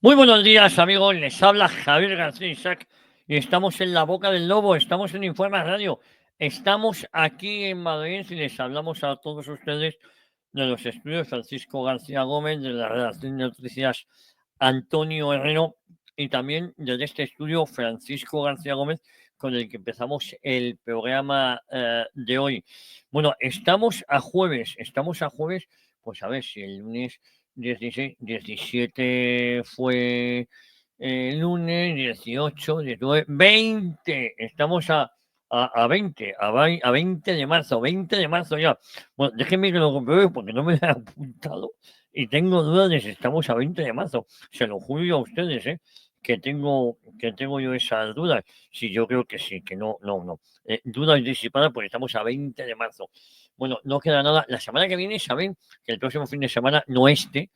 Muy buenos días, amigos. Les habla Javier García Isaac y estamos en la boca del lobo. Estamos en Informa Radio. Estamos aquí en Madrid y les hablamos a todos ustedes de los estudios Francisco García Gómez, de la redacción de noticias Antonio Herrero y también desde este estudio Francisco García Gómez con el que empezamos el programa de hoy. Bueno, estamos a jueves, pues a ver si el lunes 16, 17 fue lunes, 18, 19, 20. Estamos a 20, a 20 de marzo, 20 de marzo ya. Bueno, déjenme que lo compruebe porque no me lo he apuntado y tengo dudas de si estamos a 20 de marzo. Se lo juro yo a ustedes, ¿eh? Que tengo yo esas dudas. Sí, yo creo que sí, que no, no, no. Dudas disipadas porque estamos a 20 de marzo. Bueno, no queda nada. La semana que viene, saben que el próximo fin de semana, no estaré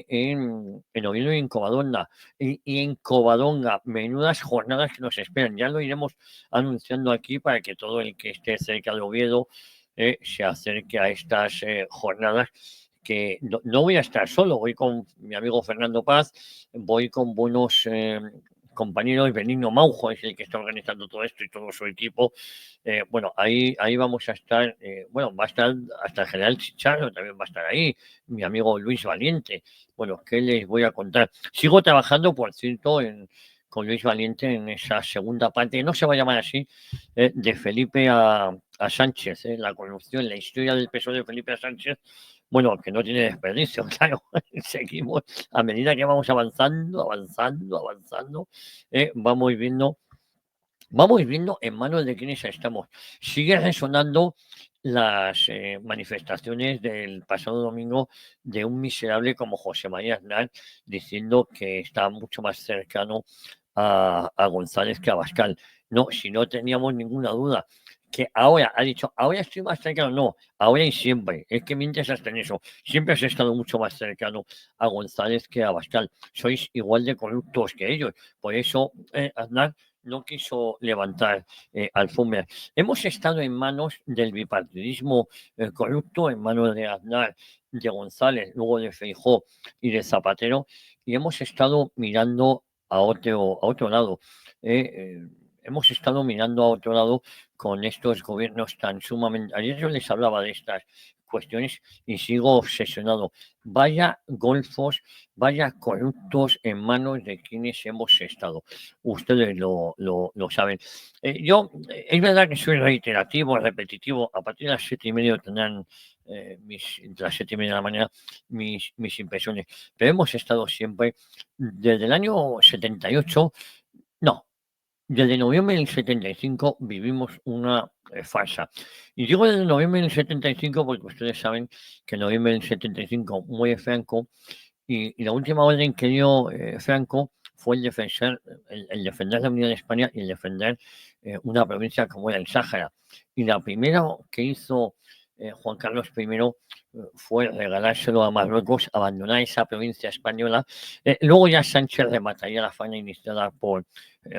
en Oviedo y en Covadonga. Y en Covadonga, menudas jornadas que nos esperan. Ya lo iremos anunciando aquí para que todo el que esté cerca de Oviedo se acerque a estas jornadas. Que no voy a estar solo, voy con mi amigo Fernando Paz, voy con buenos compañeros. Benigno Maujo es el que está organizando todo esto y todo su equipo. Bueno, ahí vamos a estar, bueno, va a estar hasta el general Chicharro, también va a estar ahí, mi amigo Luis Valiente. Bueno, ¿qué les voy a contar? Sigo trabajando, por cierto, con Luis Valiente en esa segunda parte, no se va a llamar así, de Felipe a Sánchez, la corrupción, la historia del PSOE de Felipe a Sánchez. Bueno, que no tiene desperdicio, claro. Seguimos a medida que vamos avanzando, vamos viendo en manos de quienes estamos. Sigue resonando las manifestaciones del pasado domingo de un miserable como José María Aznar diciendo que está mucho más cercano a González que a Abascal. No, si no teníamos ninguna duda. Que ahora, ha dicho, ahora estoy más cercano, no, ahora y siempre. Es que mientras hasta en eso, siempre has estado mucho más cercano a González que a Abascal. Sois igual de corruptos que ellos. Por eso, Aznar no quiso levantar alfombras. Hemos estado en manos del bipartidismo corrupto, en manos de Aznar, de González, luego de Feijóo y de Zapatero, y hemos estado mirando a otro lado. eh, eh, Hemos estado mirando a otro lado con estos gobiernos tan sumamente. Ayer yo les hablaba de estas cuestiones y sigo obsesionado. Vaya golfos, vaya corruptos en manos de quienes hemos estado. Ustedes lo saben. Es verdad que soy reiterativo, repetitivo. A partir de las 7:30 tendrán de las 7:30 de la mañana mis impresiones. Pero hemos estado siempre, desde el año 78, no, desde noviembre del 75 vivimos una farsa. Y digo desde noviembre del 75 porque ustedes saben que en noviembre del 75 muere Franco y la última orden que dio Franco fue el defender la unidad de España y el defender una provincia como era el Sáhara. Y la primera que hizo Juan Carlos I fue regalárselo a Marruecos, abandonar esa provincia española. Luego ya Sánchez remataría la faena iniciada por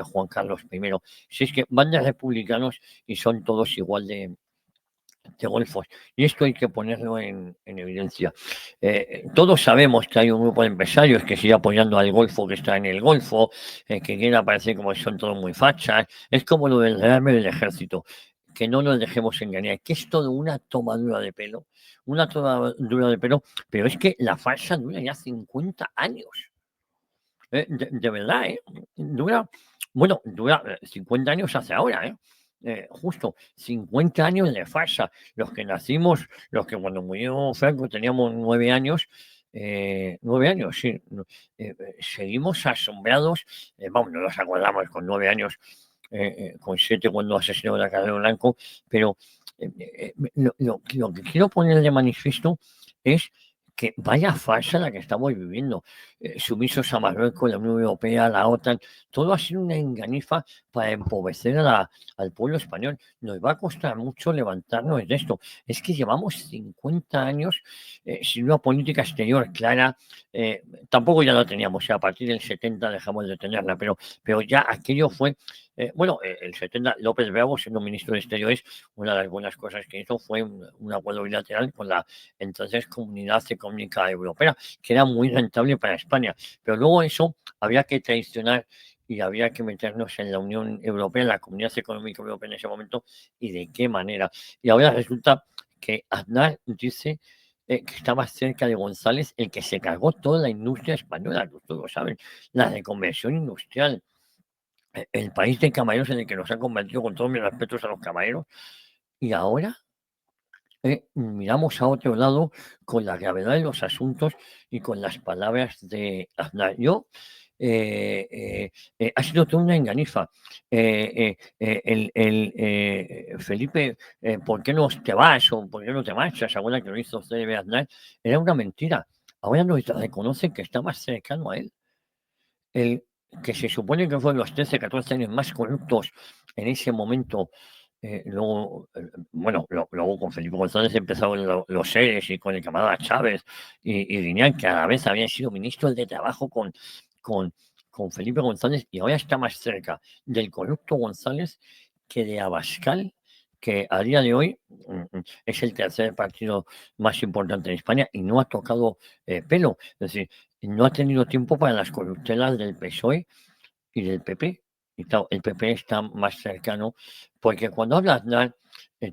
Juan Carlos I. Si es que van de republicanos y son todos igual de golfos. Y esto hay que ponerlo en evidencia. Todos sabemos que hay un grupo de empresarios que sigue apoyando al Golfo, que está en el Golfo, que quieren aparecer como que son todos muy fachas. Es como lo del rearme del ejército. Que no nos dejemos engañar, que es todo una tomadura de pelo, pero es que la farsa dura ya 50 años. De verdad, dura 50 años hace ahora, justo 50 años de farsa. Los que nacimos, los que cuando murió Franco teníamos 9 años, 9 años, sí, no, seguimos asombrados, vamos, no nos acordamos con 9 años, con 7 cuando asesinó a Carrero Blanco, pero lo que quiero poner de manifiesto es que vaya farsa la que estamos viviendo. Sumisos a Marruecos, la Unión Europea, la OTAN, todo ha sido una enganifa para empobrecer al pueblo español. Nos va a costar mucho levantarnos de esto. Es que llevamos 50 años sin una política exterior clara. Tampoco ya la teníamos, a partir del 70 dejamos de tenerla, pero ya aquello fue Bueno, el 70, López Bravo, siendo ministro de Exteriores, una de las buenas cosas que hizo fue un acuerdo bilateral con la entonces Comunidad Económica Europea, que era muy rentable para España. Pero luego eso había que traicionar y había que meternos en la Unión Europea, en la Comunidad Económica Europea en ese momento, y de qué manera. Y ahora resulta que Aznar dice que está más cerca de González, el que se cargó toda la industria española, que todos saben, la reconversión industrial, el país de camareros en el que nos han convertido, con todos mis respetos a los camareros, y ahora miramos a otro lado con la gravedad de los asuntos y con las palabras de Aznar. Ha sido toda una enganifa. Felipe, ¿por qué no te vas o por qué no te marchas? Ahora que lo hizo CDB Aznar, era una mentira. Ahora nos reconoce que está más cercano a él. El que se supone que fueron los 13, 14 años más corruptos en ese momento, luego, luego con Felipe González empezaron los seres y con el camarada Chávez y Guiñán, que a la vez habían sido ministros de Trabajo con, con Felipe González y ahora está más cerca del corrupto González que de Abascal, que a día de hoy es el tercer partido más importante en España y no ha tocado pelo. Es decir, no ha tenido tiempo para las corruptelas del PSOE y del PP. Y claro, el PP está más cercano, porque cuando habla Aznar,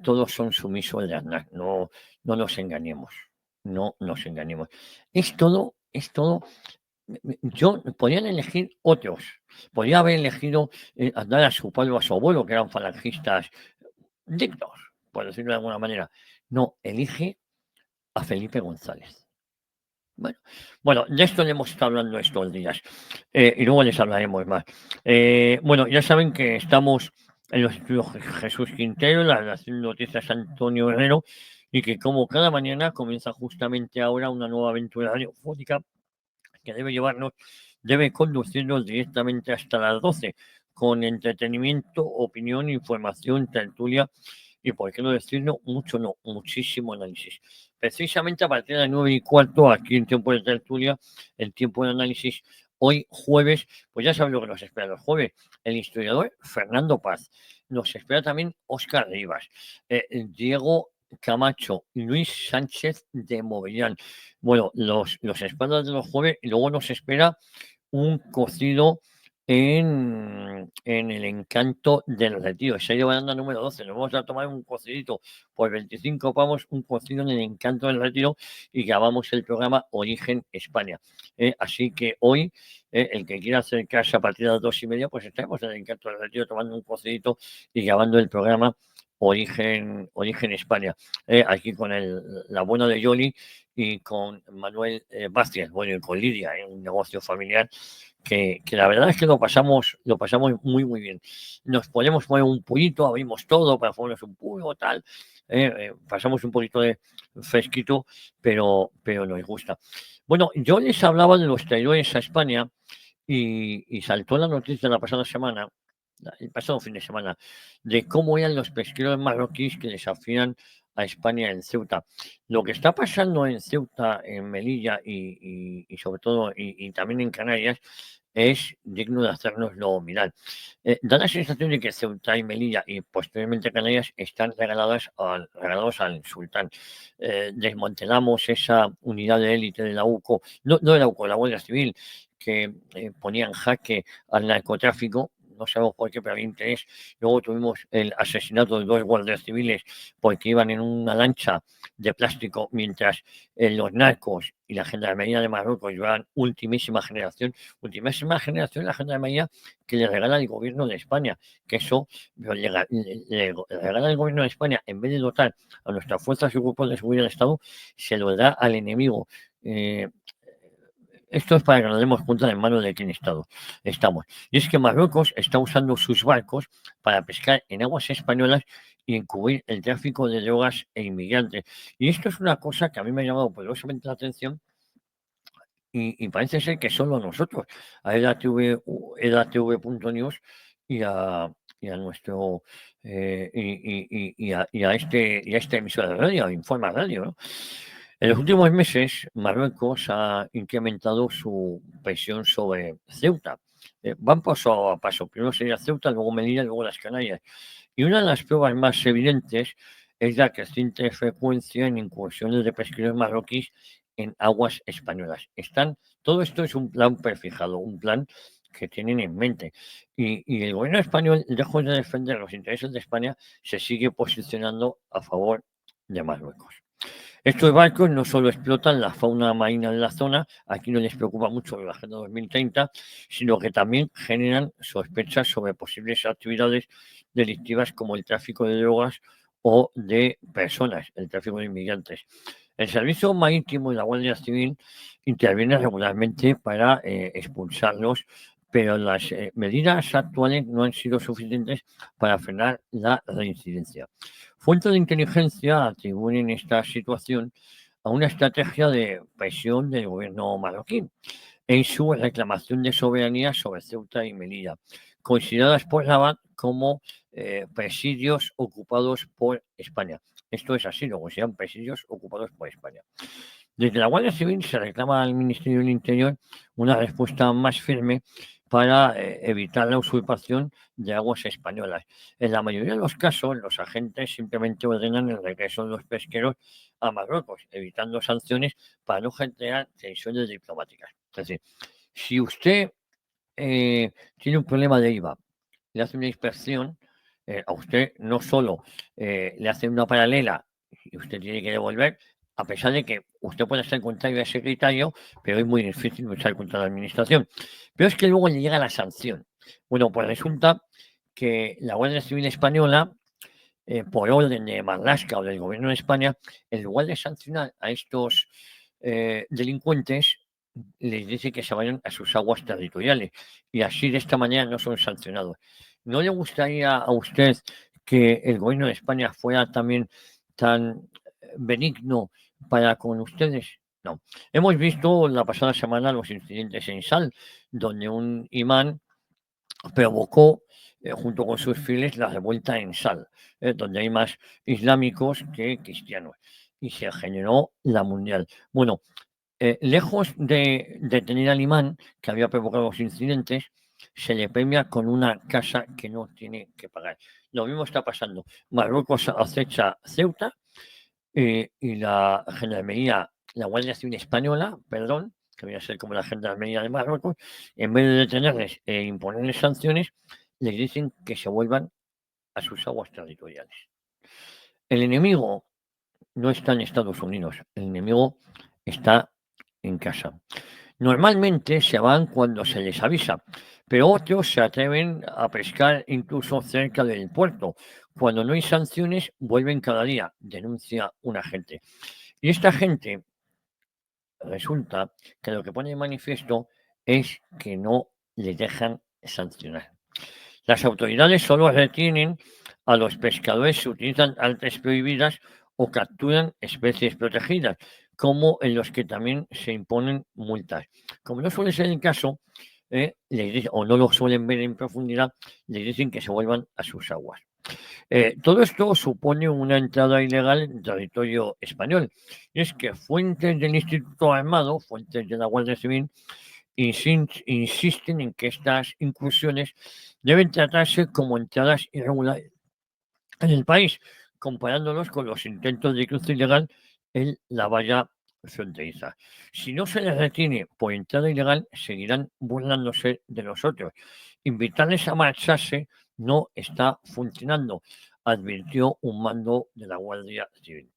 todos son sumisos de Aznar. No, no nos engañemos. No nos engañemos. Es todo. Yo podían elegir otros. Podría haber elegido Aznar a su padre o a su abuelo, que eran falangistas dignos, por decirlo de alguna manera. No, elige a Felipe González. Bueno, bueno, de esto le hemos estado hablando estos días y luego les hablaremos más. Bueno, ya saben que estamos en los estudios Jesús Quintero, la Nación Noticias Antonio Herrero, y que como cada mañana comienza justamente ahora una nueva aventura radiofónica que debe llevarnos, debe conducirnos directamente hasta las 12, con entretenimiento, opinión, información, tertulia y, por qué no decirlo, mucho no, muchísimo análisis. Precisamente a partir de las 9:15, aquí en Tiempo de Tertulia, el tiempo de análisis, hoy jueves, pues ya saben lo que nos espera los jueves, el historiador Fernando Paz. Nos espera también Óscar Rivas, Diego Camacho, Luis Sánchez de Movellán. Bueno, los espadas de los jueves y luego nos espera un cocido en el Encanto del Retiro. Esa baranda número 12. Nos vamos a tomar un cocidito por 25 pavos, un cocido en el Encanto del Retiro y grabamos el programa Origen España. Así que hoy, el que quiera acercarse a partir de las 2:30, pues estaremos en el Encanto del Retiro tomando un cocidito y grabando el programa Origen España. Aquí con la buena de Yoli y con Manuel Vázquez, bueno, y con Lidia, un negocio familiar que la verdad es que lo pasamos muy, muy bien. Nos podemos poner un puñito, abrimos todo para ponernos un puño, tal. Pasamos un poquito de fresquito, pero nos gusta. Bueno, yo les hablaba de los traidores a España y saltó la noticia la pasada semana, el pasado fin de semana, de cómo eran los pesqueros marroquíes que desafían a España en Ceuta. Lo que está pasando en Ceuta, en Melilla y sobre todo y también en Canarias es digno de hacernoslo mirar. Da la sensación de que Ceuta y Melilla y posteriormente Canarias están regalados al sultán. Desmantelamos esa unidad de élite de la UCO, no de la UCO, la Guardia Civil, que ponía en jaque al narcotráfico. No sabemos por qué, pero había interés. Luego tuvimos el asesinato de 2 guardias civiles porque iban en una lancha de plástico mientras los narcos y la gendarmería de Marruecos llevaban ultimísima generación la gendarmería que le regala el gobierno de España, que eso le regala el gobierno de España, en vez de dotar a nuestras fuerzas y grupos de seguridad del Estado, se lo da al enemigo. Esto es para que nos demos cuenta de manos de quién estamos. Y es que Marruecos está usando sus barcos para pescar en aguas españolas y encubrir el tráfico de drogas e inmigrantes. Y esto es una cosa que a mí me ha llamado poderosamente la atención y parece ser que solo a nosotros, a edatv.news y a nuestro y a esta emisora de radio, Informa Radio, ¿no? En los últimos meses, Marruecos ha incrementado su presión sobre Ceuta. Van paso a paso. Primero sería Ceuta, luego Melilla, luego las Canarias. Y una de las pruebas más evidentes es la creciente frecuencia en incursiones de pesqueros marroquíes en aguas españolas. Todo esto es un plan prefijado, un plan que tienen en mente. Y el gobierno español, lejos de defender los intereses de España, se sigue posicionando a favor de Marruecos. Estos barcos no solo explotan la fauna marina de la zona, aquí no les preocupa mucho la Agenda 2030, sino que también generan sospechas sobre posibles actividades delictivas como el tráfico de drogas o de personas, el tráfico de inmigrantes. El Servicio Marítimo y la Guardia Civil intervienen regularmente para expulsarlos, pero las medidas actuales no han sido suficientes para frenar la reincidencia. Fuentes de inteligencia atribuyen esta situación a una estrategia de presión del gobierno marroquí en su reclamación de soberanía sobre Ceuta y Melilla, consideradas por Rabat como presidios ocupados por España. Esto es así, lo consideran presidios ocupados por España. Desde la Guardia Civil se reclama al Ministerio del Interior una respuesta más firme para evitar la usurpación de aguas españolas. En la mayoría de los casos, los agentes simplemente ordenan el regreso de los pesqueros a Marruecos, evitando sanciones para no generar tensiones diplomáticas. Es decir, si usted tiene un problema de IVA, le hace una inspección, a usted no solo le hace una paralela y usted tiene que devolver, a pesar de que usted puede ser contrario a ese criterio, pero es muy difícil luchar contra la administración. Pero es que luego le llega la sanción. Bueno, pues resulta que la Guardia Civil Española, por orden de Marlaska o del Gobierno de España, en lugar de sancionar a estos delincuentes, les dice que se vayan a sus aguas territoriales y así de esta manera no son sancionados. ¿No le gustaría a usted que el Gobierno de España fuera también tan benigno para con ustedes? No. Hemos visto la pasada semana los incidentes en Sal, donde un imán provocó, junto con sus fieles, la revuelta en Sal, donde hay más islámicos que cristianos, y se generó la mundial. Bueno, lejos de detener al imán que había provocado los incidentes, se le premia con una casa que no tiene que pagar. Lo mismo está pasando. Marruecos acecha Ceuta y la Gendarmería, la Guardia Civil Española, perdón, que viene a ser como la Gendarmería de Marruecos, en vez de detenerles e imponerles sanciones, les dicen que se vuelvan a sus aguas territoriales. El enemigo no está en Estados Unidos, el enemigo está en casa. Normalmente se van cuando se les avisa, pero otros se atreven a pescar incluso cerca del puerto. Cuando no hay sanciones, vuelven cada día, denuncia un agente. Y esta gente resulta que lo que pone de manifiesto es que no les dejan sancionar. Las autoridades solo retienen a los pescadores si utilizan artes prohibidas o capturan especies protegidas, como en los que también se imponen multas. Como no suele ser el caso, o no lo suelen ver en profundidad, les dicen que se vuelvan a sus aguas. Todo esto supone una entrada ilegal en territorio español. Y es que fuentes del Instituto Armado, fuentes de la Guardia Civil, insisten en que estas incursiones deben tratarse como entradas irregulares en el país, comparándolos con los intentos de cruce ilegal en la valla fronteriza. Si no se les retiene por entrada ilegal, seguirán burlándose de nosotros. Invitarles a marcharse no está funcionando, advirtió un mando de la Guardia Civil.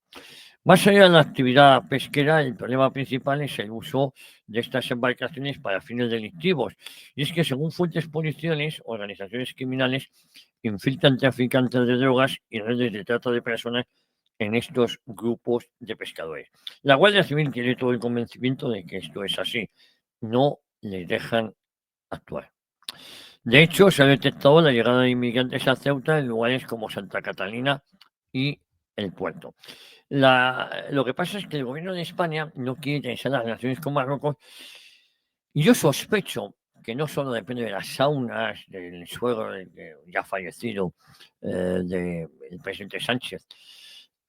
Más allá de la actividad pesquera, el problema principal es el uso de estas embarcaciones para fines delictivos. Y es que, según fuentes policiales, organizaciones criminales infiltran traficantes de drogas y redes de trata de personas en estos grupos de pescadores. La Guardia Civil tiene todo el convencimiento de que esto es así. No les dejan actuar. De hecho, se ha detectado la llegada de inmigrantes a Ceuta en lugares como Santa Catalina y el puerto. Lo que pasa es que el gobierno de España no quiere tensar las relaciones con Marruecos y yo sospecho que no solo depende de las saunas, del suegro ya fallecido del presidente Sánchez,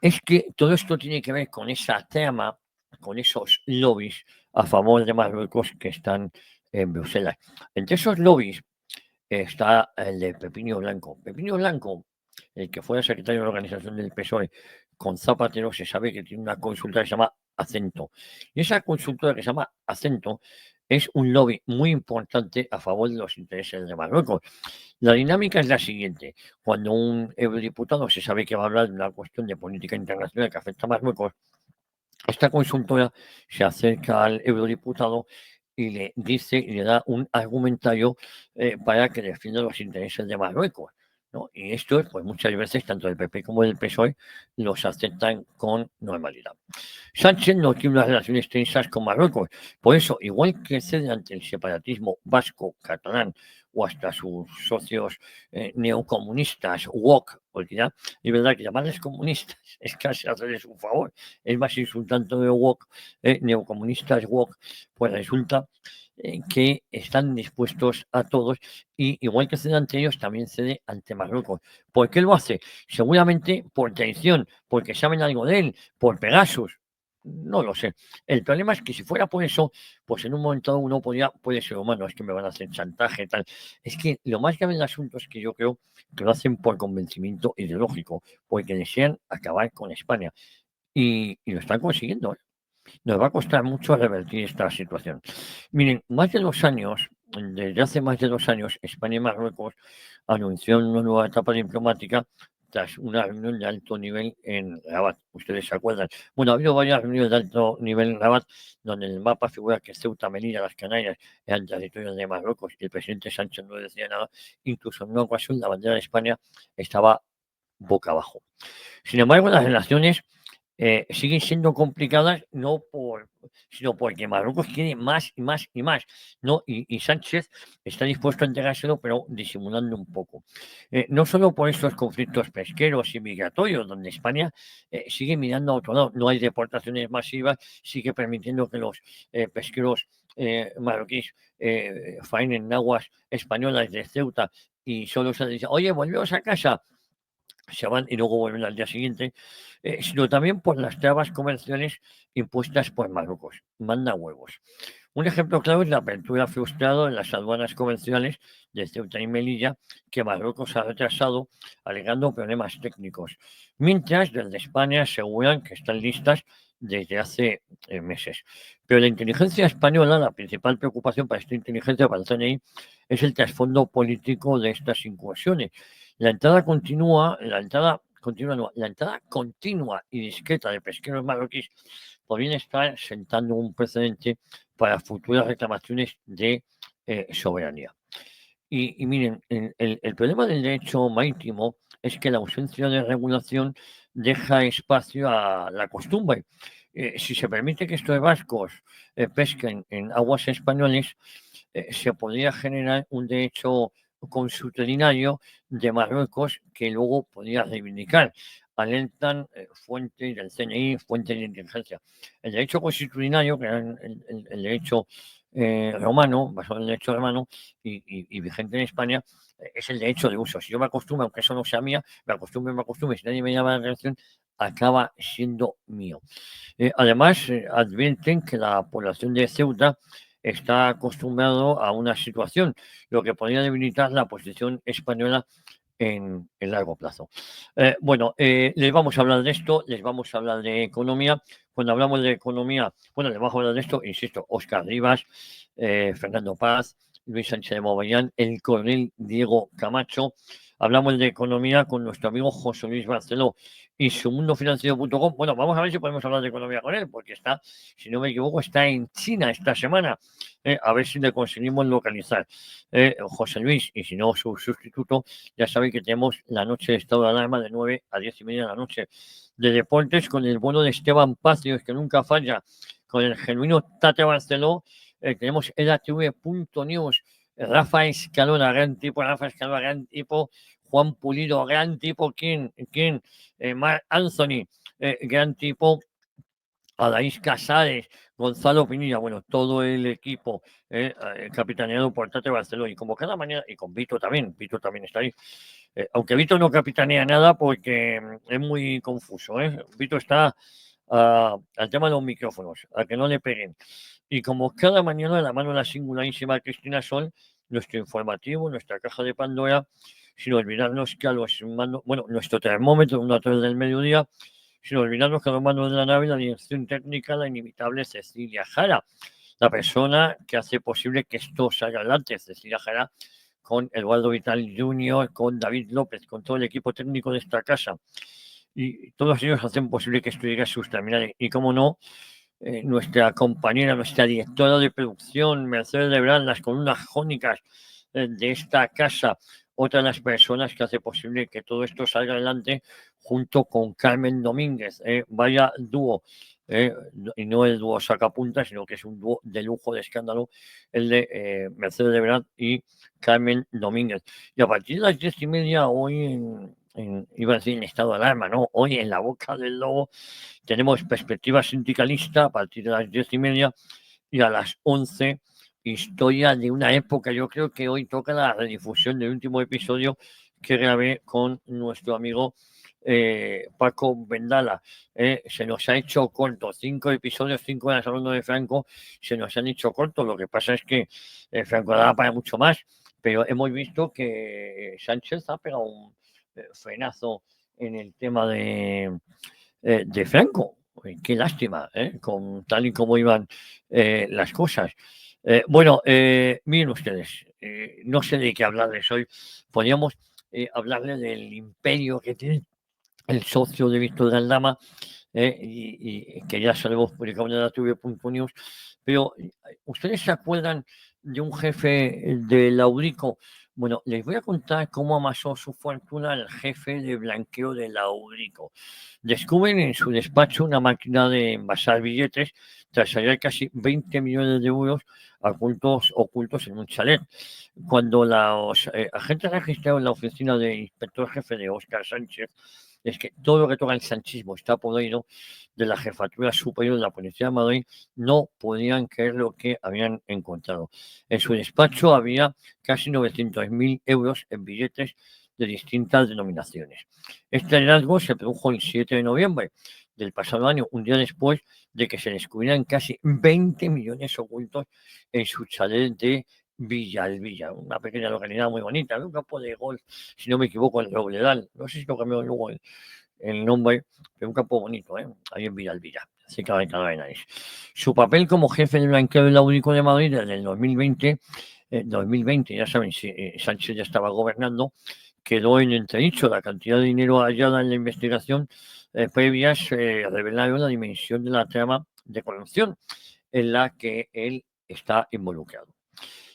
es que todo esto tiene que ver con esa trama con esos lobbies a favor de Marruecos que están en Bruselas. Entre esos lobbies está el de Pepino Blanco. Pepino Blanco, el que fue secretario de la organización del PSOE con Zapatero, se sabe que tiene una consultora que se llama Acento. Y esa consultora que se llama Acento es un lobby muy importante a favor de los intereses de Marruecos. La dinámica es la siguiente. Cuando un eurodiputado se sabe que va a hablar de una cuestión de política internacional que afecta a Marruecos, esta consultora se acerca al eurodiputado y le dice y le da un argumentario para que defienda los intereses de Marruecos, ¿no? Y esto, pues muchas veces, tanto el PP como el PSOE los aceptan con normalidad. Sánchez no tiene unas relaciones tensas con Marruecos. Por eso, igual que cede ante el separatismo vasco, catalán o hasta sus socios neocomunistas, WOC, porque ya es verdad que llamarles comunistas es casi hacerles un favor. Es más insultante de WOC, neocomunistas WOC, pues resulta que están dispuestos a todos y igual que cede ante ellos, también cede ante Marruecos. ¿Por qué lo hace? Seguramente por traición, porque saben algo de él, por Pegasus. No lo sé. El problema es que si fuera por eso, pues en un momento dado uno puede ser humano, es que me van a hacer chantaje, tal. Es que lo más grave del asunto es que yo creo que lo hacen por convencimiento ideológico, porque desean acabar con España. Y lo están consiguiendo, ¿eh? Nos va a costar mucho revertir esta situación. Miren, desde hace más de 2 años, España y Marruecos anunció una nueva etapa diplomática tras una reunión de alto nivel en Rabat. Ustedes se acuerdan. Bueno, ha habido varias reuniones de alto nivel en Rabat, donde en el mapa figura que Ceuta, Melilla, las Canarias eran territorios de Marruecos y el presidente Sánchez no decía nada. Incluso en una ocasión la bandera de España estaba boca abajo. Sin embargo, las relaciones siguen siendo complicadas sino porque Marruecos quiere más y más y más, ¿no? Y Sánchez está dispuesto a entregárselo, pero disimulando un poco. No solo por estos conflictos pesqueros y migratorios, donde España sigue mirando a otro lado, no hay deportaciones masivas, sigue permitiendo que los pesqueros marroquíes faenen en aguas españolas de Ceuta y solo se dice, oye, volvemos a casa, se van y luego vuelven al día siguiente, sino también por las trabas comerciales impuestas por Marruecos. Manda huevos. Un ejemplo claro es la apertura frustrada en las aduanas comerciales de Ceuta y Melilla, que Marruecos ha retrasado alegando problemas técnicos, mientras desde España aseguran que están listas desde hace meses. Pero la inteligencia española, la principal preocupación para esta inteligencia, para el CNI, es el trasfondo político de estas incursiones. La entrada continua y discreta de pesqueros marroquíes podrían estar sentando un precedente para futuras reclamaciones de soberanía. Y miren, el problema del derecho marítimo es que la ausencia de regulación deja espacio a la costumbre. Si se permite que estos vascos pesquen en aguas españoles, se podría generar un derecho consuetudinario de Marruecos que luego podría reivindicar. Alertan fuentes del CNI, fuentes de inteligencia. El derecho consuetudinario, que era el derecho romano, basado en el derecho romano y vigente en España, es el derecho de uso. Si yo me acostumbro, aunque eso no sea mía, me acostumbro, si nadie me llama la atención, acaba siendo mío. Además, advierten que la población de Ceuta está acostumbrado a una situación, lo que podría debilitar la posición española en el largo plazo. Les vamos a hablar de esto, les vamos a hablar de economía. Cuando hablamos de economía, bueno, les vamos a hablar de esto, insisto, Óscar Rivas, Fernando Paz, Luis Sánchez de Mogollán, el coronel Diego Camacho. Hablamos de economía con nuestro amigo José Luis Barceló y su mundofinanciero.com. Bueno, vamos a ver si podemos hablar de economía con él, porque está, si no me equivoco, está en China esta semana. A ver si le conseguimos localizar. José Luis, y si no, su sustituto, ya sabéis que tenemos la noche de estado de alarma de 9 a 10 y media de la noche. De deportes con el bueno de Esteban Pacios, que nunca falla, con el genuino Tate Barceló. Tenemos edatv.news, Rafa Escalona, gran tipo, Juan Pulido, gran tipo, Mark Anthony, gran tipo, Adaís Casares, Gonzalo Pinilla, bueno, todo el equipo capitaneado por Tate Barceló y como cada mañana, y con Vito también está ahí, aunque Vito no capitanea nada porque es muy confuso, Vito está al tema de los micrófonos, a que no le peguen. Y como cada mañana, de la mano de la singularísima Cristina Sol, nuestro informativo, nuestra caja de Pandora, sin olvidarnos que a los mandos, bueno, nuestro termómetro, 1 a 3 del mediodía, sin olvidarnos que a los mandos de la nave, la dirección técnica, la inimitable Cecilia Jara, la persona que hace posible que esto salga adelante. Cecilia Jara, con Eduardo Vital Jr., con David López, con todo el equipo técnico de esta casa. Y todos ellos hacen posible que esto llegue a sus terminales. Y como no, nuestra compañera, nuestra directora de producción, Mercedes Lebrán, las columnas jónicas de esta casa, otra de las personas que hace posible que todo esto salga adelante, junto con Carmen Domínguez. Vaya dúo, y no el dúo sacapunta, sino que es un dúo de lujo, de escándalo, el de Mercedes Lebrán y Carmen Domínguez. Y a partir de las 10:30 hoy iba a decir en estado de alarma, ¿no? Hoy en La Boca del Lobo tenemos Perspectiva Sindicalista a partir de las 10:30, y a las 11, Historia de una época. Yo creo que hoy toca la redifusión del último episodio que grabé con nuestro amigo Paco Vendala. Se nos ha hecho corto, 5 episodios, 5 horas hablando de Franco, se nos han hecho cortos. Lo que pasa es que Franco daba para mucho más, pero hemos visto que Sánchez ha pegado un frenazo en el tema de Franco. Qué lástima, con tal y como iban las cosas. Bueno, miren ustedes, no sé de qué hablarles hoy. Podríamos hablarles del imperio que tiene el socio de Víctor Galdama, y que ya sabemos publicado en la TV.news, pero ¿ustedes se acuerdan de un jefe de Laurico? Bueno, les voy a contar cómo amasó su fortuna el jefe de blanqueo de Laurico. Descubren en su despacho una máquina de envasar billetes tras hallar casi 20 millones de euros ocultos en un chalet. Cuando los agentes registraron en la oficina del inspector jefe de Óscar Sánchez, es que todo lo que toca el sanchismo está podrido, de la Jefatura Superior de la Policía de Madrid, no podían creer lo que habían encontrado. En su despacho había casi 900.000 euros en billetes de distintas denominaciones. Este hallazgo se produjo el 7 de noviembre del pasado año, un día después de que se descubrieran casi 20 millones ocultos en su chalet de Villalvilla, una pequeña localidad muy bonita, un campo de golf, si no me equivoco, en Robledal. No sé si lo cambió luego el nombre, pero un campo bonito, ahí en Villalvilla, cerca de Calavenares. Su papel como jefe de blanqueo del Único de Madrid desde el 2020, ya saben, si Sánchez ya estaba gobernando, quedó en entredicho. La cantidad de dinero hallada en la investigación previas revelaron la dimensión de la trama de corrupción en la que él está involucrado.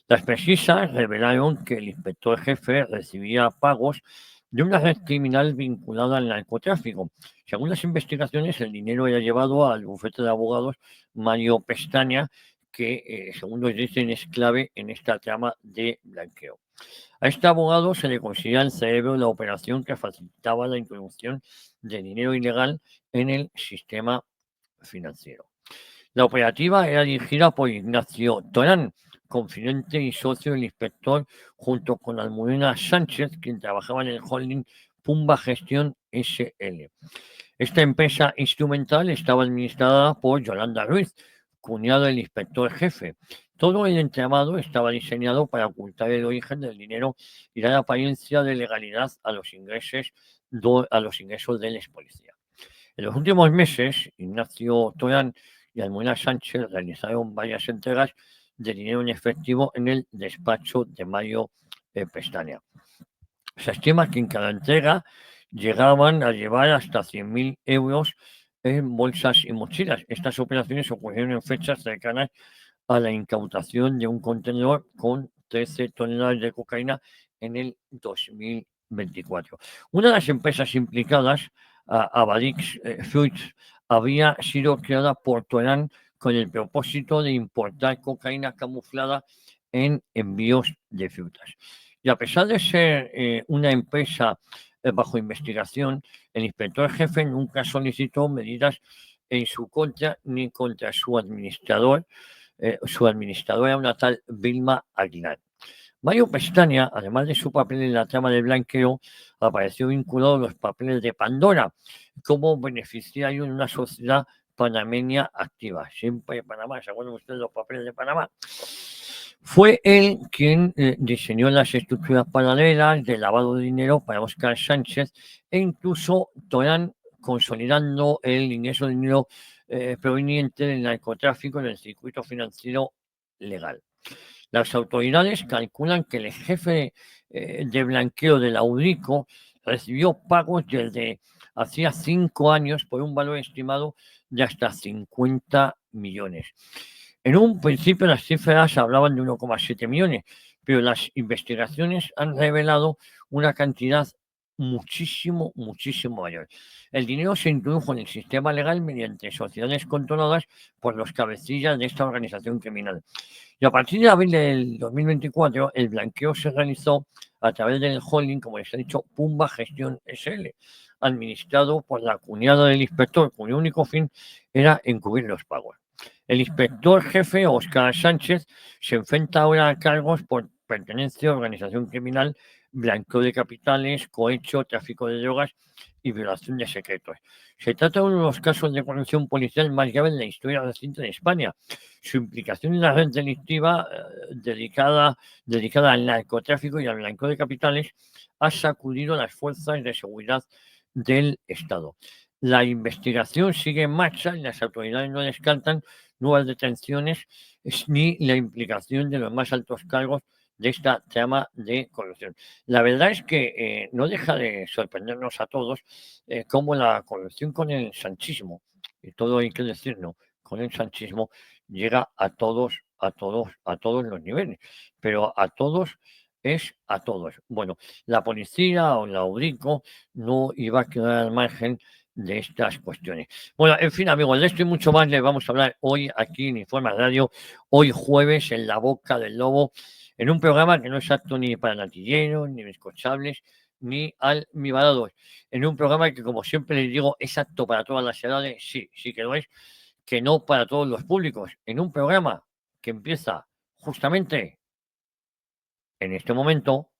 Las pesquisas revelaron que el inspector jefe recibía pagos de una red criminal vinculada al narcotráfico. Según las investigaciones, el dinero era llevado al bufete de abogados Mario Pestaña, que, según nos dicen, es clave en esta trama de blanqueo. A este abogado se le considera el cerebro de la operación que facilitaba la introducción de dinero ilegal en el sistema financiero. La operativa era dirigida por Ignacio Torán, confidente y socio del inspector, junto con Almudena Sánchez, quien trabajaba en el holding Pumba Gestión SL. Esta empresa instrumental estaba administrada por Yolanda Ruiz, cuñada del inspector jefe. Todo el entramado estaba diseñado para ocultar el origen del dinero y dar apariencia de legalidad a los ingresos del ex policía. En los últimos meses, Ignacio Torán y Almudena Sánchez realizaron varias entregas de dinero en efectivo en el despacho de Mario Pestaña. Se estima que en cada entrega llegaban a llevar hasta 100.000 euros en bolsas y mochilas. Estas operaciones ocurrieron en fechas cercanas a la incautación de un contenedor con 13 toneladas de cocaína en el 2024. Una de las empresas implicadas, Abadix Fruits, había sido creada por Torán con el propósito de importar cocaína camuflada en envíos de frutas. Y a pesar de ser una empresa bajo investigación, el inspector jefe nunca solicitó medidas en su contra ni contra su administrador. Su administradora, una tal Vilma Aguilar. Mario Pestaña, además de su papel en la trama de blanqueo, apareció vinculado a los papeles de Pandora como beneficiario en una sociedad panameña activa. Siempre Panamá, ¿se acuerdan ustedes los papeles de Panamá? Fue él quien diseñó las estructuras paralelas de lavado de dinero para Óscar Sánchez e incluso Torán consolidando el ingreso de dinero proveniente del narcotráfico en el circuito financiero legal. Las autoridades calculan que el jefe de blanqueo de la UDICO recibió pagos desde hacía 5 años por un valor estimado de hasta 50 millones. En un principio las cifras hablaban de 1,7 millones, pero las investigaciones han revelado una cantidad muchísimo, muchísimo mayor. El dinero se introdujo en el sistema legal mediante sociedades controladas por los cabecillas de esta organización criminal. Y a partir de abril del 2024, el blanqueo se realizó a través del holding, como les he dicho, Pumba Gestión SL, administrado por la cuñada del inspector, cuyo único fin era encubrir los pagos. El inspector jefe, Óscar Sánchez, se enfrenta ahora a cargos por pertenencia a organización criminal, blanqueo de capitales, cohecho, tráfico de drogas y violación de secretos. Se trata de uno de los casos de corrupción policial más graves en la historia reciente de España. Su implicación en la red delictiva dedicada al narcotráfico y al blanqueo de capitales ha sacudido las fuerzas de seguridad del Estado. La investigación sigue en marcha y las autoridades no descartan nuevas detenciones ni la implicación de los más altos cargos de esta trama de corrupción. La verdad es que no deja de sorprendernos a todos cómo la corrupción con el sanchismo, y todo hay que decirlo, con el sanchismo llega a todos, a todos, a todos los niveles, pero a todos es a todos. Bueno, la policía o la UDICO no iba a quedar al margen de estas cuestiones. Bueno, en fin, amigos, de esto y mucho más les vamos a hablar hoy aquí en Informa Radio, hoy jueves en La Boca del Lobo, en un programa que no es apto ni para natilleros, ni bizcochables, ni almibarados. En un programa que, como siempre les digo, es apto para todas las edades, sí, sí que lo es, que no para todos los públicos. En un programa que empieza justamente en este momento